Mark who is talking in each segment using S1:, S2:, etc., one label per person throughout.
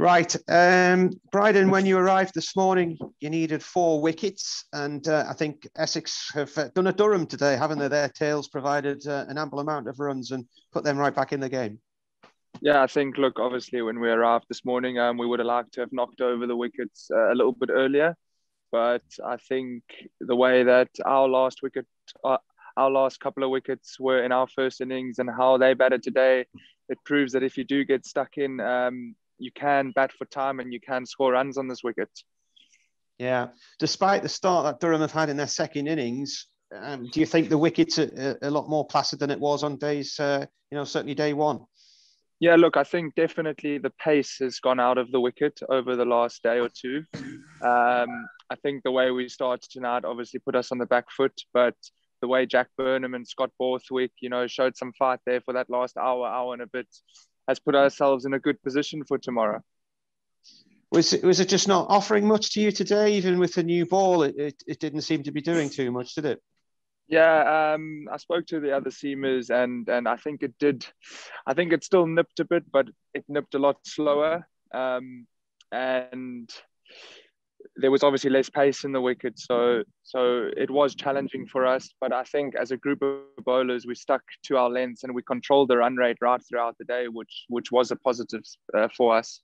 S1: Right. Brydon, when you arrived this morning, you needed 4 wickets. And I think Essex have done a Durham today, haven't they? Their tails provided an ample amount of runs and put them right back in the game.
S2: Yeah, I think, look, obviously when we arrived this morning, we would have liked to have knocked over the wickets a little bit earlier. But I think the way that our last couple of wickets were in our first innings and how they batted today, it proves that if you do get stuck in, you can bat for time and you can score runs on this wicket.
S1: Yeah. Despite the start that Durham have had in their second innings, do you think the wicket's a lot more placid than it was on days, certainly day one?
S2: Yeah, look, I think definitely the pace has gone out of the wicket over the last day or two. I think the way we started tonight obviously put us on the back foot, but the way Jack Burnham and Scott Borthwick, showed some fight there for that last hour and a bit, has put ourselves in a good position for tomorrow.
S1: Was it just not offering much to you today? Even with the new ball, it didn't seem to be doing too much, did it?
S2: Yeah, I spoke to the other seamers and I think it did. I think it still nipped a bit, but it nipped a lot slower. And there was obviously less pace in the wicket, so it was challenging for us. But I think as a group of bowlers, we stuck to our lengths and we controlled the run rate right throughout the day, which was a positive for us.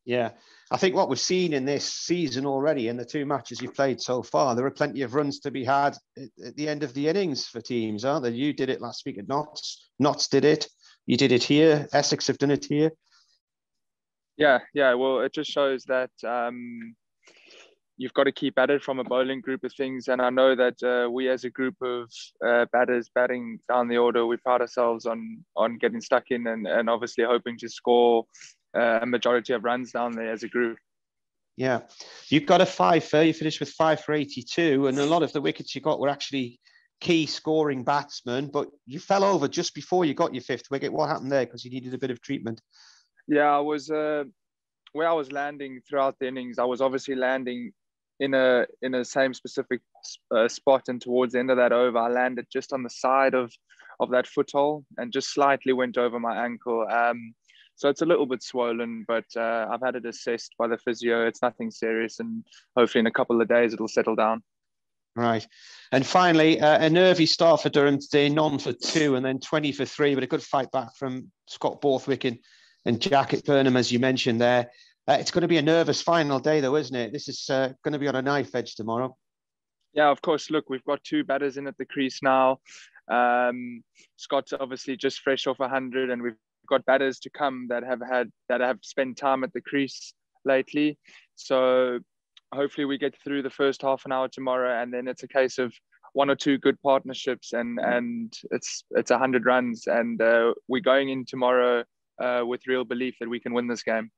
S1: Yeah, I think what we've seen in this season already in the 2 matches you've played so far, there are plenty of runs to be had at the end of the innings for teams, aren't there? You did it last week at Notts. Notts did it. You did it here. Essex have done it here. Yeah.
S2: Well, it just shows that you've got to keep at it from a bowling group of things. And I know that we as a group of batters batting down the order, we pride ourselves on getting stuck in and obviously hoping to score a majority of runs down there as a group.
S1: Yeah. You've got a 5 for, you finished with 5 for 82. And a lot of the wickets you got were actually key scoring batsmen, but you fell over just before you got your 5th wicket. What happened there? Because you needed a bit of treatment.
S2: Yeah, I was where I was landing throughout the innings. I was obviously landing in a same specific spot, and towards the end of that over, I landed just on the side of that foothole and just slightly went over my ankle. So it's a little bit swollen, but I've had it assessed by the physio. It's nothing serious, and hopefully in a couple of days it'll settle down.
S1: Right. And finally, a nervy start for Durham today, none for 2 and then 20 for 3, but a good fight back from Scott Borthwick and Jack Burnham, as you mentioned there. It's going to be a nervous final day, though, isn't it? This is going to be on a knife edge tomorrow.
S2: Yeah, of course. Look, we've got 2 batters in at the crease now. Scott's obviously just fresh off 100, and we've got batters to come that have spent time at the crease lately. So hopefully we get through the first half an hour tomorrow, and then it's a case of 1 or 2 good partnerships, and it's 100 runs, and we're going in tomorrow with real belief that we can win this game.